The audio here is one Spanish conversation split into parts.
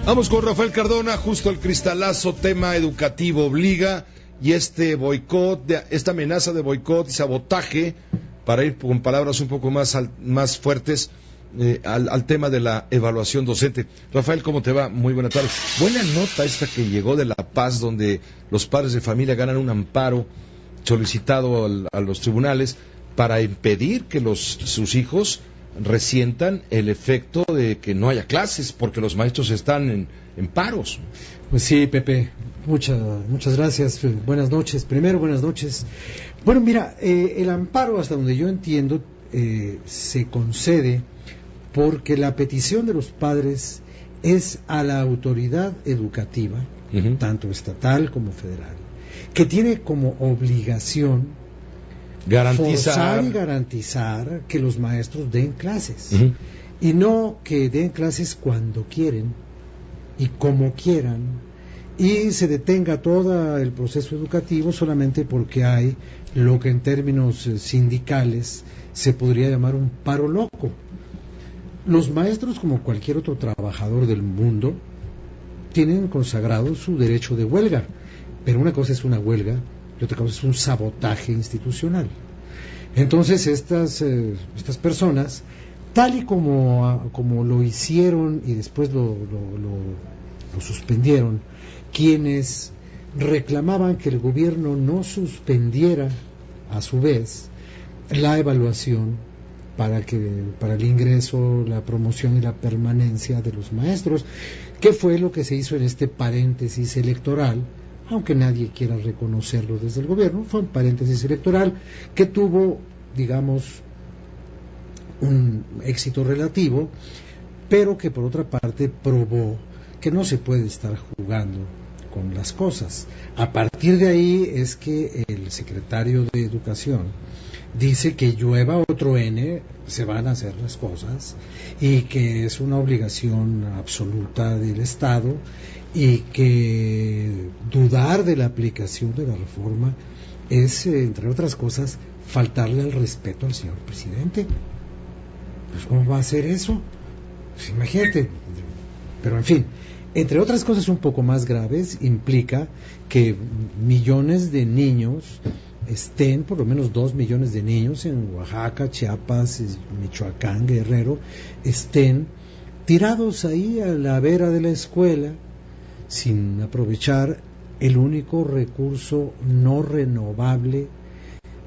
Vamos con Rafael Cardona, justo al cristalazo, tema educativo obliga, y este boicot, esta amenaza de boicot y sabotaje, para ir con palabras un poco más fuertes, al tema de la evaluación docente. Rafael, ¿cómo te va? Muy buena tarde. Buena nota esta que llegó de La Paz, donde los padres de familia ganan un amparo solicitado a los tribunales para impedir que sus hijos resientan el efecto de que no haya clases, porque los maestros están en paros. Pues sí, Pepe, muchas gracias. Buenas noches. Primero, buenas noches. Bueno, mira, el amparo, hasta donde yo entiendo, se concede porque la petición de los padres es a la autoridad educativa, tanto estatal como federal, que tiene como obligación forzar y garantizar que los maestros den clases, y no que den clases cuando quieren y como quieran, y se detenga todo el proceso educativo solamente porque hay lo que en términos sindicales se podría llamar un paro loco. Los maestros, como cualquier otro trabajador del mundo, tienen consagrado su derecho de huelga, pero una cosa es una huelga y otra cosa es un sabotaje institucional. Entonces estas personas, tal y como lo hicieron y después lo suspendieron, quienes reclamaban que el gobierno no suspendiera a su vez la evaluación para el ingreso, la promoción y la permanencia de los maestros, que fue lo que se hizo en este paréntesis electoral, aunque nadie quiera reconocerlo desde el gobierno. Fue un paréntesis electoral que tuvo, digamos, un éxito relativo, pero que por otra parte probó que no se puede estar jugando con las cosas. A partir de ahí es que el secretario de Educación dice que llueva o truene, se van a hacer las cosas, y que es una obligación absoluta del Estado, y que dudar de la aplicación de la reforma es, entre otras cosas, faltarle al respeto al señor presidente. Pues ¿cómo va a hacer eso? Pues imagínate. Pero en fin, entre otras cosas un poco más graves, implica que millones de niños estén, por lo menos 2 millones de niños en Oaxaca, Chiapas, Michoacán, Guerrero, estén tirados ahí a la vera de la escuela sin aprovechar el único recurso no renovable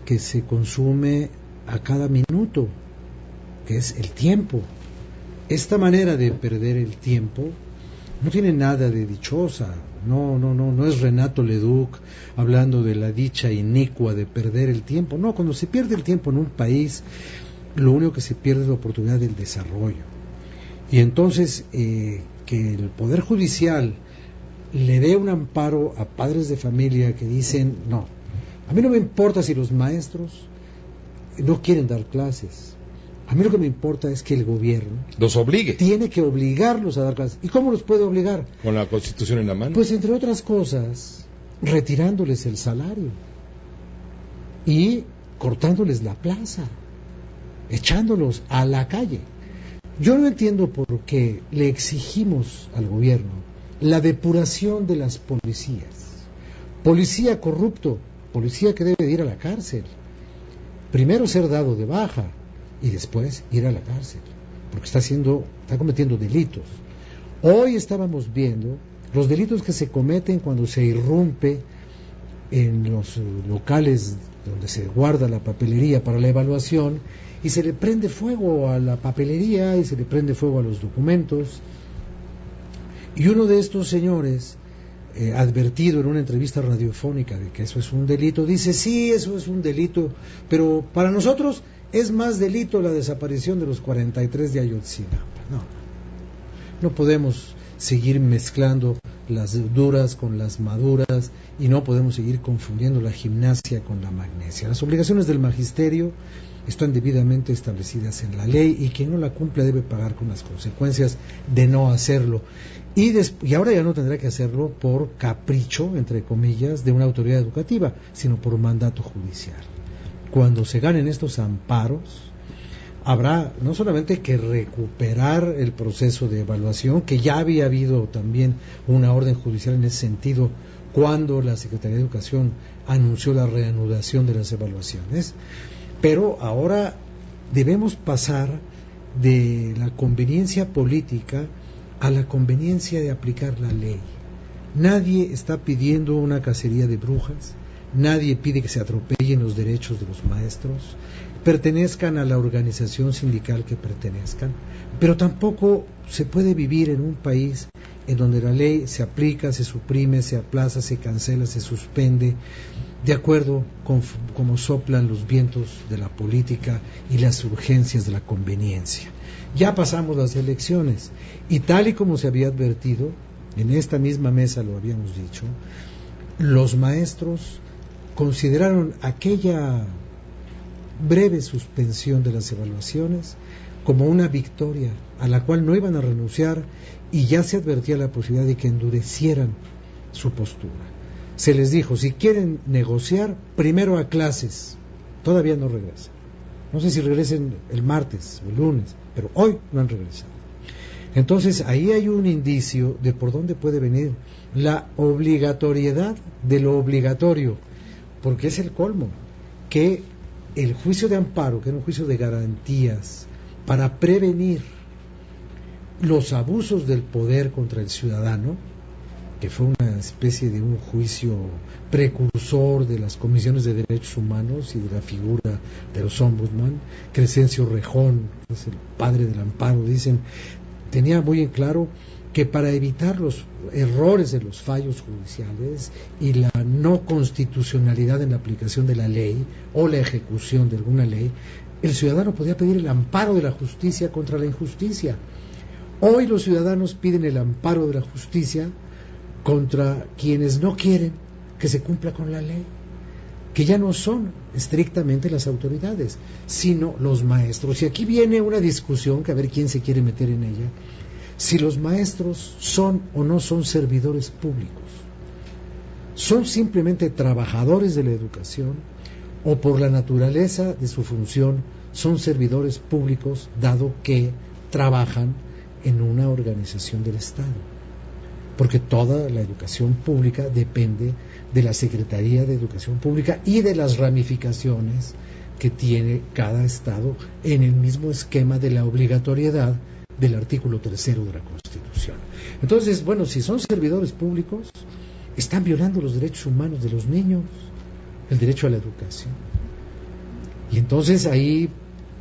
que se consume a cada minuto, que es el tiempo. Esta manera de perder el tiempo no tiene nada de dichosa. No es Renato Leduc hablando de la dicha inicua de perder el tiempo. No, cuando se pierde el tiempo en un país, lo único que se pierde es la oportunidad del desarrollo. Y entonces, que el Poder Judicial le dé un amparo a padres de familia que dicen, no, a mí no me importa si los maestros no quieren dar clases. A mí lo que me importa es que el gobierno los obligue. Tiene que obligarlos a dar clases. ¿Y cómo los puede obligar? ¿Con la Constitución en la mano? Pues entre otras cosas, retirándoles el salario y cortándoles la plaza, echándolos a la calle. Yo no entiendo por qué le exigimos al gobierno la depuración de las policías. Policía corrupto, policía que debe de ir a la cárcel. Primero ser dado de baja y después ir a la cárcel, porque está cometiendo delitos. Hoy estábamos viendo los delitos que se cometen cuando se irrumpe en los locales donde se guarda la papelería para la evaluación y se le prende fuego a la papelería y se le prende fuego a los documentos. Y uno de estos señores, advertido en una entrevista radiofónica de que eso es un delito, dice, sí, eso es un delito, pero para nosotros es más delito la desaparición de los 43 de Ayotzinapa. No podemos seguir mezclando las duras con las maduras y no podemos seguir confundiendo la gimnasia con la magnesia. Las obligaciones del magisterio están debidamente establecidas en la ley y quien no la cumpla debe pagar con las consecuencias de no hacerlo. Y ahora ya no tendrá que hacerlo por capricho, entre comillas, de una autoridad educativa, sino por mandato judicial. Cuando se ganen estos amparos, habrá no solamente que recuperar el proceso de evaluación, que ya había habido también una orden judicial en ese sentido cuando la Secretaría de Educación anunció la reanudación de las evaluaciones, pero ahora debemos pasar de la conveniencia política a la conveniencia de aplicar la ley. Nadie está pidiendo una cacería de brujas, nadie pide que se atropellen los derechos de los maestros, pertenezcan a la organización sindical que pertenezcan, pero tampoco se puede vivir en un país en donde la ley se aplica, se suprime, se aplaza, se cancela, se suspende, de acuerdo con como soplan los vientos de la política y las urgencias de la conveniencia. Ya pasamos las elecciones y tal y como se había advertido, en esta misma mesa lo habíamos dicho, los maestros consideraron aquella breve suspensión de las evaluaciones como una victoria a la cual no iban a renunciar, y ya se advertía la posibilidad de que endurecieran su postura. Se les dijo, si quieren negociar, primero a clases. Todavía no regresan. No sé si regresen el martes o el lunes, pero hoy no han regresado. Entonces ahí hay un indicio de por dónde puede venir la obligatoriedad de lo obligatorio, porque es el colmo que el juicio de amparo, que era un juicio de garantías para prevenir los abusos del poder contra el ciudadano, que fue una especie de un juicio precursor de las comisiones de derechos humanos y de la figura de los ombudsman. Crescencio Rejón, que es el padre del amparo, dicen, tenía muy en claro que para evitar los errores de los fallos judiciales y la no constitucionalidad en la aplicación de la ley o la ejecución de alguna ley, el ciudadano podía pedir el amparo de la justicia contra la injusticia. Hoy los ciudadanos piden el amparo de la justicia contra quienes no quieren que se cumpla con la ley, que ya no son estrictamente las autoridades, sino los maestros. Y aquí viene una discusión, que a ver quién se quiere meter en ella, si los maestros son o no son servidores públicos. ¿Son simplemente trabajadores de la educación o por la naturaleza de su función son servidores públicos, dado que trabajan en una organización del Estado? Porque toda la educación pública depende de la Secretaría de Educación Pública y de las ramificaciones que tiene cada Estado en el mismo esquema de la obligatoriedad del artículo 3 de la Constitución. Entonces, bueno, si son servidores públicos, están violando los derechos humanos de los niños, el derecho a la educación. Y entonces ahí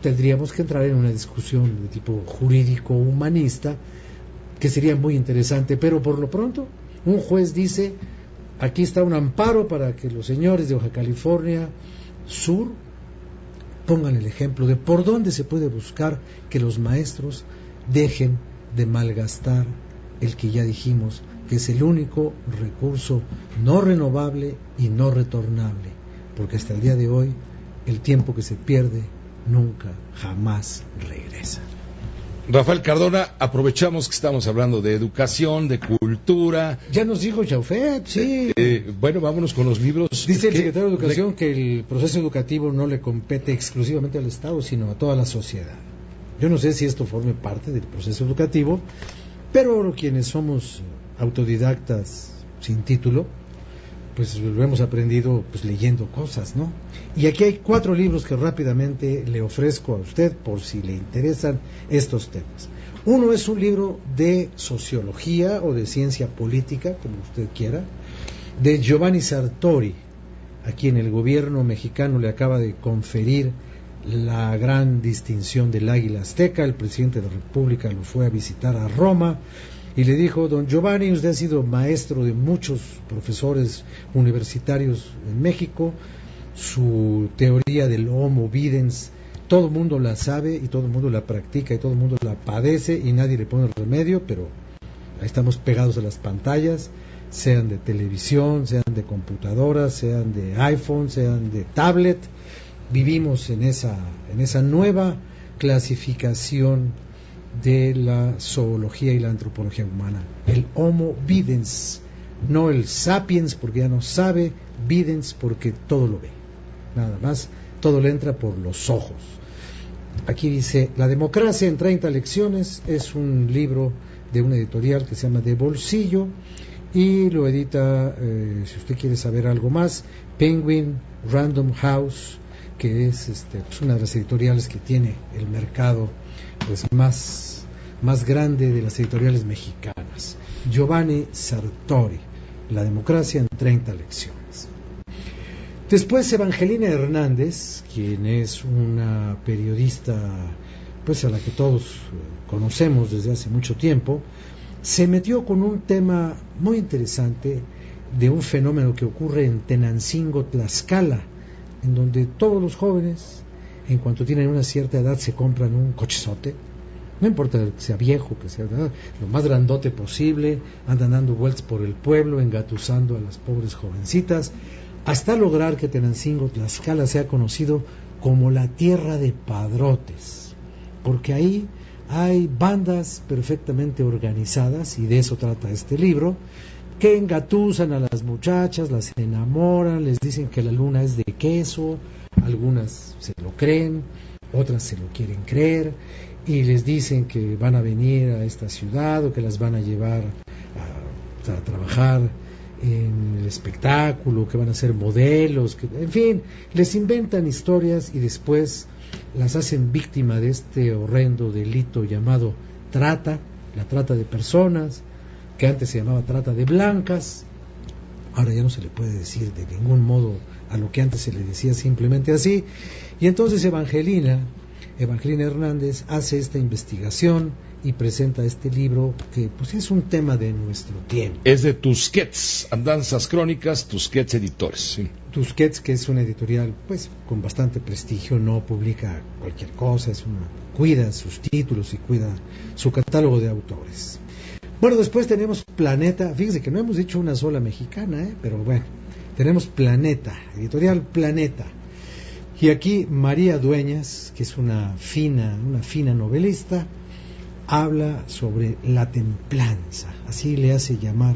tendríamos que entrar en una discusión de tipo jurídico humanista, que sería muy interesante, pero por lo pronto un juez dice, aquí está un amparo para que los señores de Baja California Sur pongan el ejemplo de por dónde se puede buscar que los maestros dejen de malgastar el que ya dijimos que es el único recurso no renovable y no retornable, porque hasta el día de hoy el tiempo que se pierde nunca, jamás regresa. Rafael Cardona, aprovechamos que estamos hablando de educación, de cultura. Ya nos dijo Jaufet, sí. Bueno, vámonos con los libros. Dice el secretario de Educación que el proceso educativo no le compete exclusivamente al Estado, sino a toda la sociedad. Yo no sé si esto forme parte del proceso educativo, pero quienes somos autodidactas sin título, pues lo hemos aprendido pues leyendo cosas, ¿no? Y aquí hay 4 libros que rápidamente le ofrezco a usted por si le interesan estos temas. Uno es un libro de sociología o de ciencia política, como usted quiera, de Giovanni Sartori, a quien el gobierno mexicano le acaba de conferir la gran distinción del Águila Azteca. El presidente de la República lo fue a visitar a Roma y le dijo, don Giovanni, usted ha sido maestro de muchos profesores universitarios en México, su teoría del Homo Videns, todo el mundo la sabe y todo el mundo la practica y todo el mundo la padece y nadie le pone remedio, pero ahí estamos pegados a las pantallas, sean de televisión, sean de computadoras, sean de iPhone, sean de tablet. Vivimos en esa nueva clasificación de la zoología y la antropología humana, el Homo Videns, no el Sapiens porque ya no sabe, Videns porque todo lo ve, nada más, todo le entra por los ojos. Aquí dice: La democracia en 30 lecciones. Es un libro de una editorial que se llama De Bolsillo y lo edita, si usted quiere saber algo más, Penguin Random House, que es pues una de las editoriales que tiene el mercado pues más grande de las editoriales mexicanas. Giovanni Sartori, La democracia en 30 lecciones. Después Evangelina Hernández, quien es una periodista pues a la que todos conocemos desde hace mucho tiempo, se metió con un tema muy interesante de un fenómeno que ocurre en Tenancingo, Tlaxcala, en donde todos los jóvenes, en cuanto tienen una cierta edad, se compran un cochezote. No importa que sea viejo, que sea lo más grandote posible, andan dando vueltas por el pueblo, engatusando a las pobres jovencitas, hasta lograr que Tenancingo, Tlaxcala, sea conocido como la tierra de padrotes, porque ahí hay bandas perfectamente organizadas, y de eso trata este libro, que engatusan a las muchachas, las enamoran, les dicen que la luna es de queso, algunas se lo creen, otras se lo quieren creer, y les dicen que van a venir a esta ciudad o que las van a llevar a trabajar en el espectáculo, que van a ser modelos, que, en fin, les inventan historias y después las hacen víctima de este horrendo delito llamado trata, la trata de personas, que antes se llamaba trata de blancas. Ahora ya no se le puede decir de ningún modo a lo que antes se le decía simplemente así. Y entonces Evangelina Hernández hace esta investigación y presenta este libro que pues es un tema de nuestro tiempo. Es de Tusquets, Andanzas Crónicas, Tusquets Editores. Sí. Tusquets, que es una editorial pues con bastante prestigio, no publica cualquier cosa, cuida sus títulos y cuida su catálogo de autores. Bueno, después tenemos Planeta. Fíjense que no hemos dicho una sola mexicana, pero bueno, tenemos Planeta, editorial Planeta. Y aquí María Dueñas, que es una fina novelista, habla sobre la templanza, así le hace llamar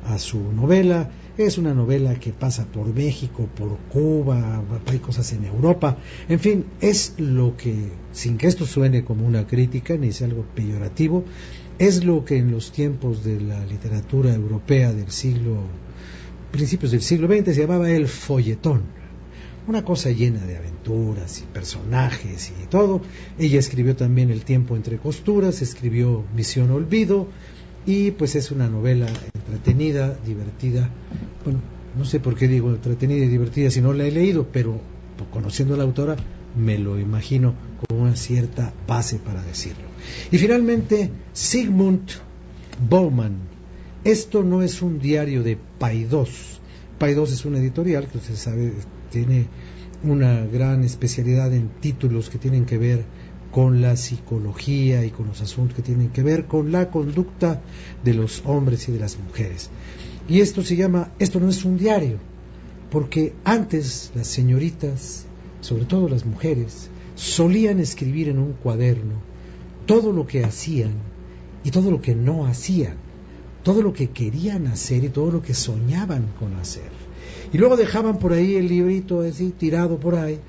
a su novela. Es una novela que pasa por México, por Cuba, hay cosas en Europa, en fin, es lo que, sin que esto suene como una crítica ni sea algo peyorativo, es lo que en los tiempos de la literatura europea del principios del siglo XX se llamaba el folletón. Una cosa llena de aventuras y personajes y todo. Ella escribió también El tiempo entre costuras, escribió Misión Olvido, y pues es una novela entretenida, divertida. Bueno, no sé por qué digo entretenida y divertida si no la he leído, pero conociendo a la autora me lo imagino con una cierta base para decirlo. Y finalmente, Zygmunt Bauman. Esto no es un diario de Paidós. Paidós es una editorial que usted sabe tiene una gran especialidad en títulos que tienen que ver con la psicología y con los asuntos que tienen que ver con la conducta de los hombres y de las mujeres. Y esto se llama, esto no es un diario, porque antes las señoritas, sobre todo las mujeres, solían escribir en un cuaderno todo lo que hacían y todo lo que no hacían, todo lo que querían hacer y todo lo que soñaban con hacer. Y luego dejaban por ahí el librito así tirado por ahí,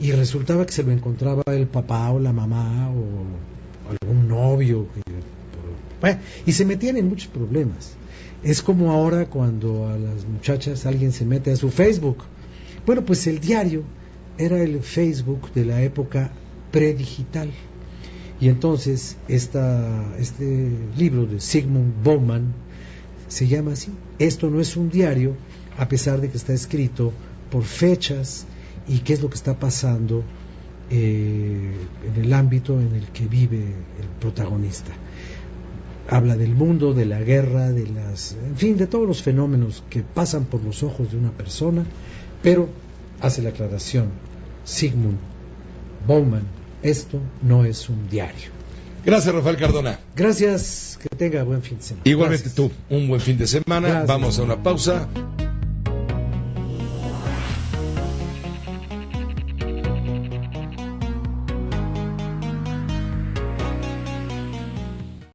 y resultaba que se lo encontraba el papá o la mamá o algún novio, y se metían en muchos problemas. Es como ahora cuando a las muchachas alguien se mete a su Facebook. Bueno, pues el diario era el Facebook de la época predigital. Y entonces este libro de Zygmunt Bauman se llama así. Esto no es un diario, a pesar de que está escrito por fechas y qué es lo que está pasando en el ámbito en el que vive el protagonista. Habla del mundo, de la guerra, en fin, de todos los fenómenos que pasan por los ojos de una persona, pero hace la aclaración: Zygmunt Bauman, esto no es un diario. Gracias, Rafael Cardona. Gracias, que tenga buen fin de semana. Igualmente. Gracias. Tú, un buen fin de semana. Gracias. Vamos a una pausa.